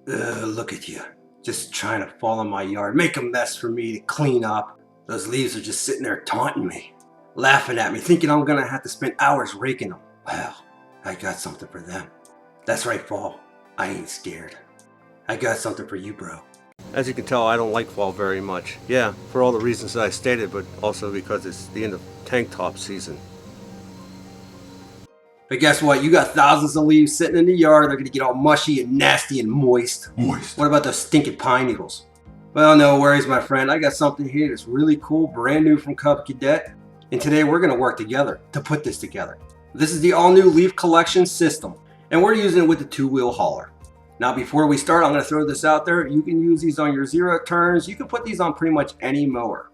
Look at you. Just trying to fall in my yard, make a mess for me to clean up. Those leaves are just sitting there taunting me, laughing at me, thinking I'm gonna have to spend hours raking them. Well, I got something for them. That's right, fall. I ain't scared. I got something for you, bro. As you can tell, I don't like fall very much. Yeah, for all the reasons that I stated, but also because it's the end of tank top season. But guess what? You got thousands of leaves sitting in the yard. They're going to get all mushy and nasty and moist. What about those stinking pine needles? Well, no worries, my friend. I got something here that's really cool, brand new from Cub Cadet. And today we're going to work together to put this together. This is the all-new leaf collection system, and we're using it with the two-wheel hauler. Now, before we start, I'm going to throw this out there. You can use these on your zero turns. You can put these on pretty much any mower.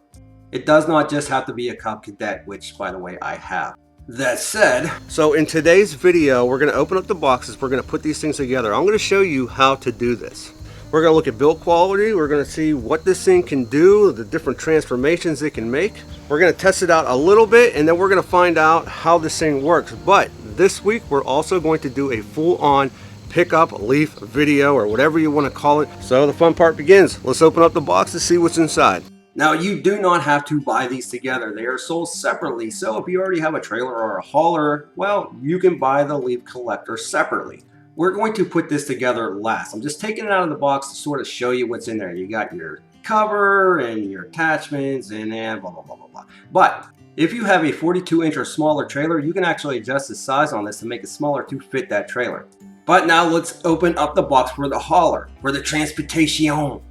It does not just have to be a Cub Cadet, which, by the way, I have. That said, so in today's video, we're going to open up the boxes. We're going to put these things together. I'm going to show you how to do this. We're going to look at build quality. We're going to see what this thing can do, the different transformations it can make. We're going to test it out a little bit, and then we're going to find out how this thing works. But this week, we're also going to do a full-on pickup leaf video, or whatever you want to call it. So the fun part begins. Let's open up the box to see what's inside. Now, you do not have to buy these together. They are sold separately. So if you already have a trailer or a hauler, well, you can buy the leaf collector separately. We're going to put this together last. I'm just taking it out of the box to sort of show you what's in there. You got your cover and your attachments and blah, blah, blah, blah, blah. But if you have a 42-inch or smaller trailer, you can actually adjust the size on this to make it smaller to fit that trailer. But now let's open up the box for the hauler, for the transportation.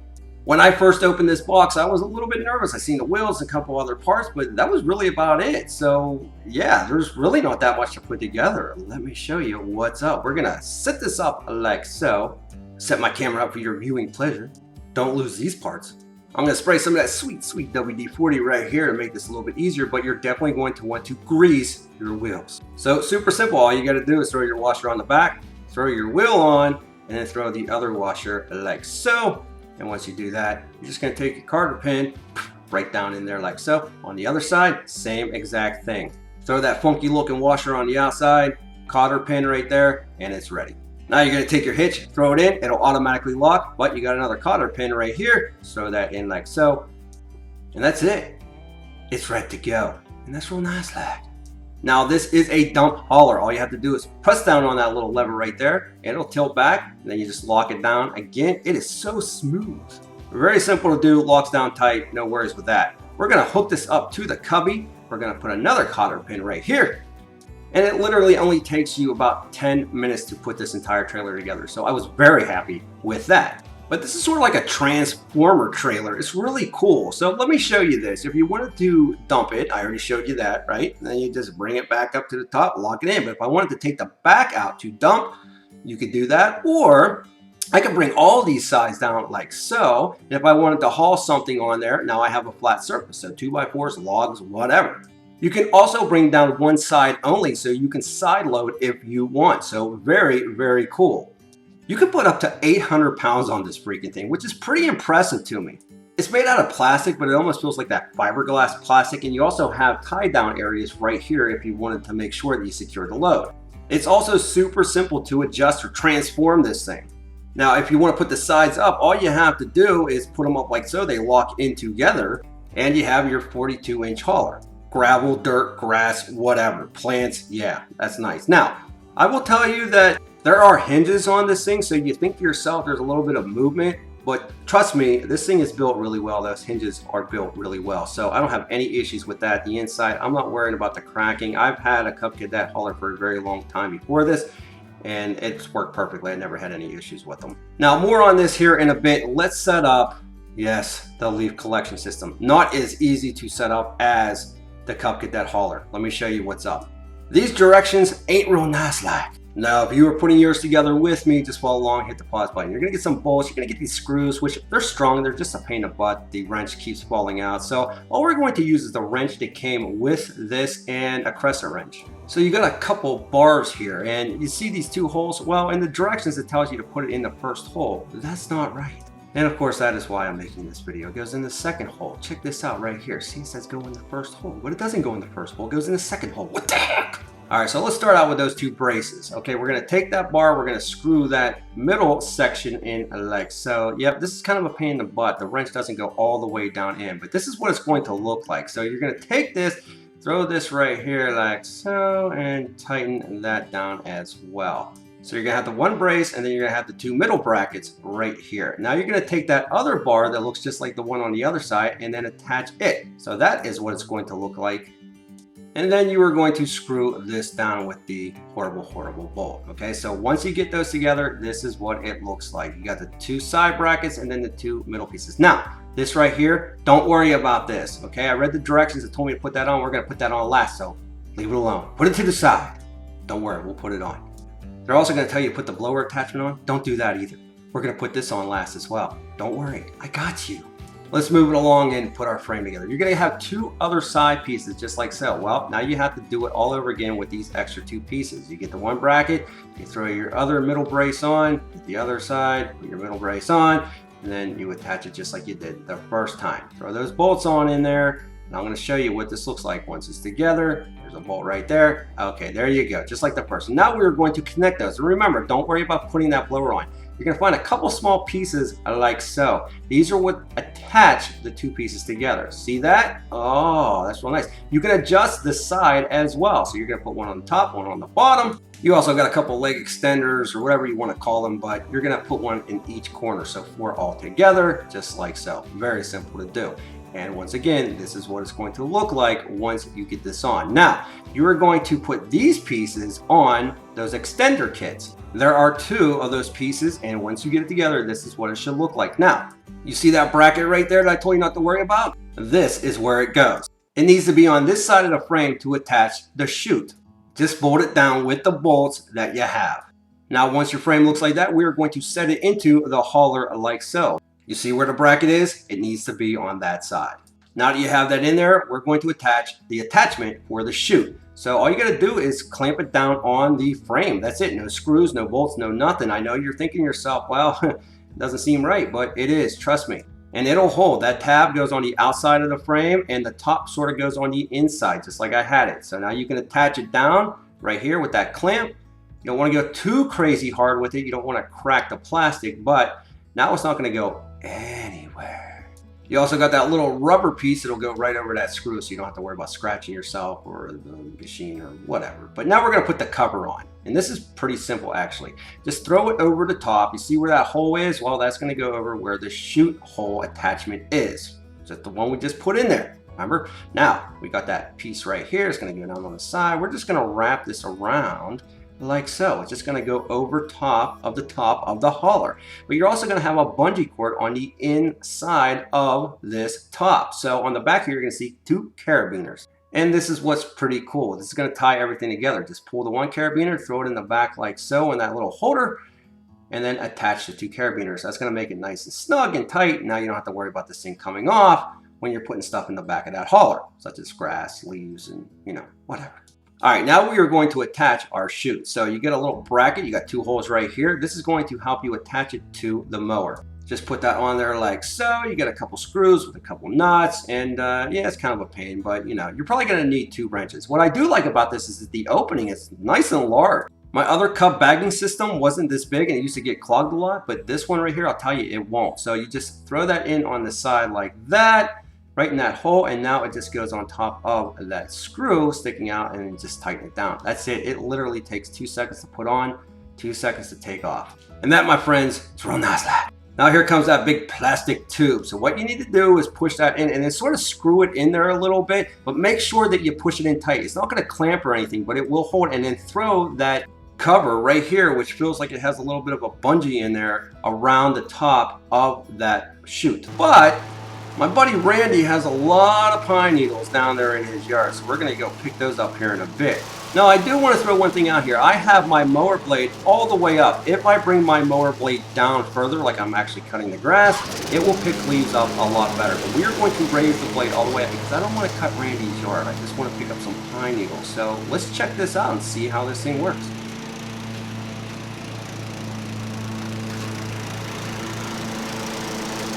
When I first opened this box, I was a little bit nervous. I seen the wheels and a couple other parts, but that was really about it. So yeah, there's really not that much to put together. Let me show you what's up. We're gonna set this up like so. Set my camera up for your viewing pleasure. Don't lose these parts. I'm gonna spray some of that sweet, sweet WD-40 right here to make this a little bit easier, but you're definitely going to want to grease your wheels. So super simple. All you gotta do is throw your washer on the back, throw your wheel on, and then throw the other washer like so. And once you do that, you're just going to take your cotter pin right down in there like so. On the other side, same exact thing. Throw that funky looking washer on the outside, cotter pin right there, and it's ready. Now you're going to take your hitch, throw it in, it'll automatically lock, but you got another cotter pin right here. Just throw that in like so. And that's it. It's ready to go. And that's real nice like. Now this is a dump hauler. All you have to do is press down on that little lever right there and it'll tilt back, and then you just lock it down. Again, it is so smooth. Very simple to do, locks down tight, no worries with that. We're gonna hook this up to the cubby. We're gonna put another cotter pin right here. And it literally only takes you about 10 minutes to put this entire trailer together. So I was very happy with that. But this is sort of like a transformer trailer. It's really cool. So let me show you this. If you wanted to dump it, I already showed you that, right? And then you just bring it back up to the top, lock it in. But if I wanted to take the back out to dump, you could do that. Or I could bring all these sides down like so. And if I wanted to haul something on there, now I have a flat surface. So 2x4s, logs, whatever. You can also bring down one side only, so you can side load if you want. So very, very cool. You can put up to 800 pounds on this freaking thing, which is pretty impressive to me. It's made out of plastic, but it almost feels like that fiberglass plastic. And you also have tie down areas right here if you wanted to make sure that you secure the load. It's also super simple to adjust or transform this thing. Now, if you want to put the sides up, all you have to do is put them up like so. They lock in together and you have your 42-inch hauler. Gravel, dirt, grass, whatever, plants. Yeah, that's nice. Now, I will tell you that there are hinges on this thing, so you think to yourself there's a little bit of movement, but trust me, this thing is built really well. Those hinges are built really well, so I don't have any issues with that. The inside, I'm not worrying about the cracking. I've had a Cub Cadet hauler for a very long time before this, and it's worked perfectly. I never had any issues with them. Now, more on this here in a bit. Let's set up, yes, the leaf collection system. Not as easy to set up as the Cub Cadet hauler. Let me show you what's up. These directions ain't real nice like. Now, if you were putting yours together with me, just follow along, hit the pause button. You're gonna get some bolts, you're gonna get these screws, which they're strong, they're just a pain in the butt. The wrench keeps falling out. So all we're going to use is the wrench that came with this and a crescent wrench. So you got a couple bars here, and you see these two holes? Well, in the directions it tells you to put it in the first hole. That's not right. And of course, that is why I'm making this video. It goes in the second hole. Check this out right here. See, it says go in the first hole. But it doesn't go in the first hole, it goes in the second hole. What the heck? All right, so let's start out with those two braces. Okay, we're gonna take that bar, we're gonna screw that middle section in like so. Yep, this is kind of a pain in the butt. The wrench doesn't go all the way down in, but this is what it's going to look like. So you're gonna take this, throw this right here like so, and tighten that down as well. So you're gonna have the one brace, and then you're gonna have the two middle brackets right here. Now you're gonna take that other bar that looks just like the one on the other side and then attach it. So that is what it's going to look like. And then you are going to screw this down with the horrible bolt. Okay, so once you get those together, this is what it looks like. You got the two side brackets and then the two middle pieces. Now, this right here, don't worry about this. Okay, I read the directions. It told me to put that on. We're gonna put that on last, so leave it alone. Put it to the side. Don't worry, we'll put it on. They're also gonna tell you to put the blower attachment on. Don't do that either. We're gonna put this on last as well. Don't worry, I got you. Let's move it along and put our frame together. You're gonna have two other side pieces just like so. Well, now you have to do it all over again with these extra two pieces. You get the one bracket, you throw your other middle brace on, get the other side, put your middle brace on, and then you attach it just like you did the first time. Throw those bolts on in there, and I'm gonna show you what this looks like once it's together. There's a bolt right there. Okay, there you go, just like the first. Now we're going to connect those. And remember, don't worry about putting that blower on. You're gonna find a couple small pieces like so. These are what attach the two pieces together. See that? Oh, that's real nice. You can adjust the side as well. So you're gonna put one on the top, one on the bottom. You also got a couple leg extenders or whatever you wanna call them, but you're gonna put one in each corner. So 4 all together, just like so. Very simple to do. And once again, this is what it's going to look like once you get this on. Now, you are going to put these pieces on those extender kits. There are 2 of those pieces, and once you get it together, this is what it should look like. Now, you see that bracket right there that I told you not to worry about? This is where it goes. It needs to be on this side of the frame to attach the chute. Just bolt it down with the bolts that you have. Now, once your frame looks like that, we are going to set it into the hauler like so. You see where the bracket is? It needs to be on that side. Now that you have that in there, we're going to attach the attachment for the chute. So all you gotta do is clamp it down on the frame. That's it, no screws, no bolts, no nothing. I know you're thinking to yourself, well, it doesn't seem right, but it is, trust me. And it'll hold. That tab goes on the outside of the frame and the top sort of goes on the inside, just like I had it. So now you can attach it down right here with that clamp. You don't wanna go too crazy hard with it. You don't wanna crack the plastic, but now it's not gonna go anywhere. You also got that little rubber piece that'll go right over that screw, so you don't have to worry about scratching yourself or the machine or whatever. But now we're gonna put the cover on. And this is pretty simple actually. Just throw it over the top. You see where that hole is? Well, that's gonna go over where the chute hole attachment is. Just the one we just put in there, remember? Now, we got that piece right here. It's gonna go down on the side. We're just gonna wrap this around like so. It's just gonna go over top of the hauler. But you're also gonna have a bungee cord on the inside of this top. So on the back here, you're gonna see 2 carabiners. And this is what's pretty cool. This is gonna tie everything together. Just pull the one carabiner, throw it in the back like so in that little holder, and then attach the 2 carabiners. That's gonna make it nice and snug and tight. Now you don't have to worry about this thing coming off when you're putting stuff in the back of that hauler, such as grass, leaves, and whatever. All right, now we are going to attach our chute. So you get a little bracket, you got 2 holes right here. This is going to help you attach it to the mower. Just put that on there like so. You get a couple screws with a couple nuts, and yeah, it's kind of a pain, but you're probably gonna need 2 wrenches. What I do like about this is that the opening is nice and large. My other Cub bagging system wasn't this big and it used to get clogged a lot, but this one right here, I'll tell you, it won't. So you just throw that in on the side like that, right in that hole, and now it just goes on top of that screw sticking out, and then just tighten it down. That's it. It literally takes 2 seconds to put on, 2 seconds to take off. And that, my friends, is real nice. Now here comes that big plastic tube. So what you need to do is push that in and then sort of screw it in there a little bit, but make sure that you push it in tight. It's not gonna clamp or anything, but it will hold, and then throw that cover right here, which feels like it has a little bit of a bungee in there, around the top of that chute. But my buddy Randy has a lot of pine needles down there in his yard, so we're gonna go pick those up here in a bit. Now I do want to throw one thing out here. I have my mower blade all the way up. If I bring my mower blade down further, like I'm actually cutting the grass, it will pick leaves up a lot better. But we are going to raise the blade all the way up because I don't want to cut Randy's yard. I just want to pick up some pine needles. So let's check this out and see how this thing works.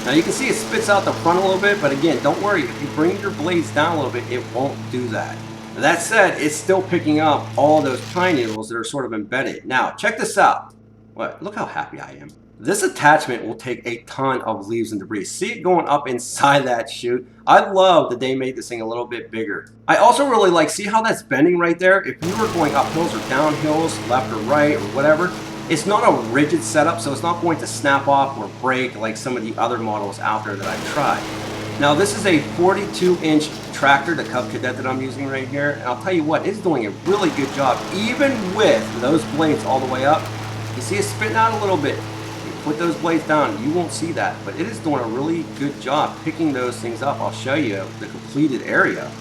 Now you can see it spits out the front a little bit, but again, don't worry. If you bring your blades down a little bit, it won't do that. That said, it's still picking up all those pine needles that are sort of embedded. Now, check this out. What? Look how happy I am. This attachment will take a ton of leaves and debris. See it going up inside that chute? I love that they made this thing a little bit bigger. I also really like, see how that's bending right there? If you were going up hills or down hills, left or right or whatever, it's not a rigid setup, so it's not going to snap off or break like some of the other models out there that I've tried. Now this is a 42-inch tractor, the Cub Cadet that I'm using right here, and I'll tell you what, it's doing a really good job, even with those blades all the way up. You see it spitting out a little bit. You put those blades down, you won't see that, but it is doing a really good job picking those things up. I'll show you the completed area.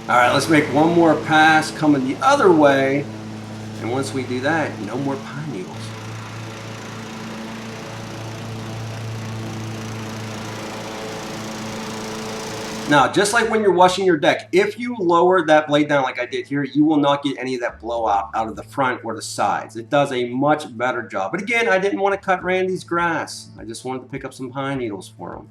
All right, let's make one more pass coming the other way. And once we do that, no more pine needles. Now, just like when you're washing your deck, if you lower that blade down like I did here, you will not get any of that blowout out of the front or the sides. It does a much better job. But again, I didn't want to cut Randy's grass. I just wanted to pick up some pine needles for him.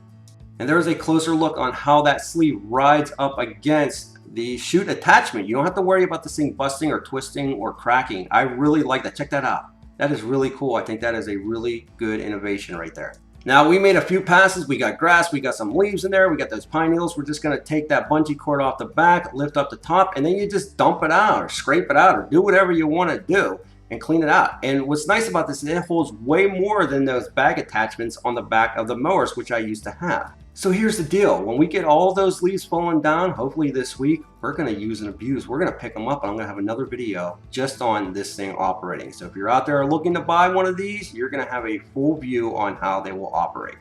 And there's a closer look on how that sleeve rides up against the chute attachment. You don't have to worry about this thing busting or twisting or cracking. I really like that. Check that out. That is really cool. I think that is a really good innovation right there. Now we made a few passes. We got grass, we got some leaves in there, we got those pine needles. We're just gonna take that bungee cord off the back, lift up the top, and then you just dump it out or scrape it out or do whatever you wanna do and clean it out. And what's nice about this is it holds way more than those bag attachments on the back of the mowers, which I used to have. So here's the deal. When we get all those leaves falling down, hopefully this week, we're gonna use and abuse. We're gonna pick them up, and I'm gonna have another video just on this thing operating. So if you're out there looking to buy one of these, you're gonna have a full view on how they will operate.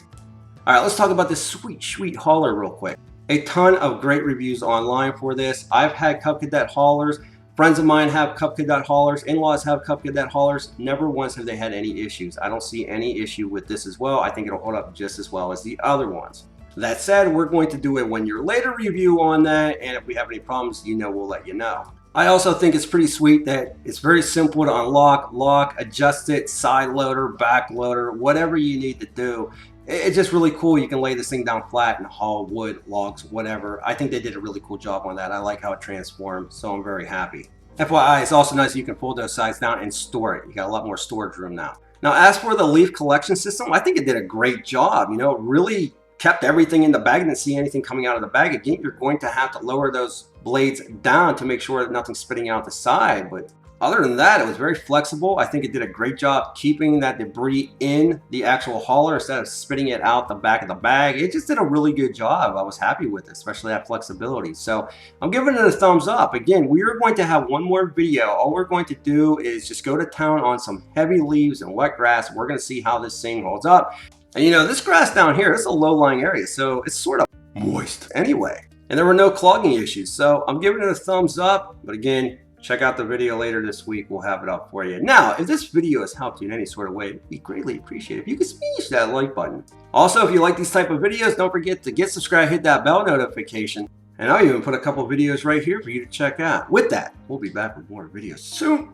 All right, let's talk about this sweet, sweet hauler real quick. A ton of great reviews online for this. I've had Cub Cadet haulers. Friends of mine have Cub Cadet haulers, in-laws have Cub Cadet haulers. Never once have they had any issues. I don't see any issue with this as well. I think it'll hold up just as well as the other ones. That said, we're going to do a 1 year later review on that, and if we have any problems, we'll let you know. I also think it's pretty sweet that it's very simple to unlock, lock, adjust it, side loader, back loader, whatever you need to do. It's just really cool. You can lay this thing down flat and haul wood, logs, whatever. I think they did a really cool job on that. I like how it transformed, so I'm very happy. FYI, it's also nice that you can fold those sides down and store it. You got a lot more storage room now. Now, as for the leaf collection system, I think it did a great job. It really kept everything in the bag. Didn't see anything coming out of the bag. Again, you're going to have to lower those blades down to make sure that nothing's spitting out the side, but other than that, it was very flexible. I think it did a great job keeping that debris in the actual hauler instead of spitting it out the back of the bag. It just did a really good job. I was happy with it, especially that flexibility. So I'm giving it a thumbs up. Again, we are going to have one more video. All we're going to do is just go to town on some heavy leaves and wet grass. We're going to see how this thing holds up. And this grass down here, it's a low-lying area, so it's sort of moist anyway. And there were no clogging issues, so I'm giving it a thumbs up. But again, check out the video later this week. We'll have it up for you. Now, if this video has helped you in any sort of way, it'd be greatly appreciated if you could smash that like button. Also, if you like these type of videos, don't forget to get subscribed, hit that bell notification. And I'll even put a couple videos right here for you to check out. With that, we'll be back with more videos soon.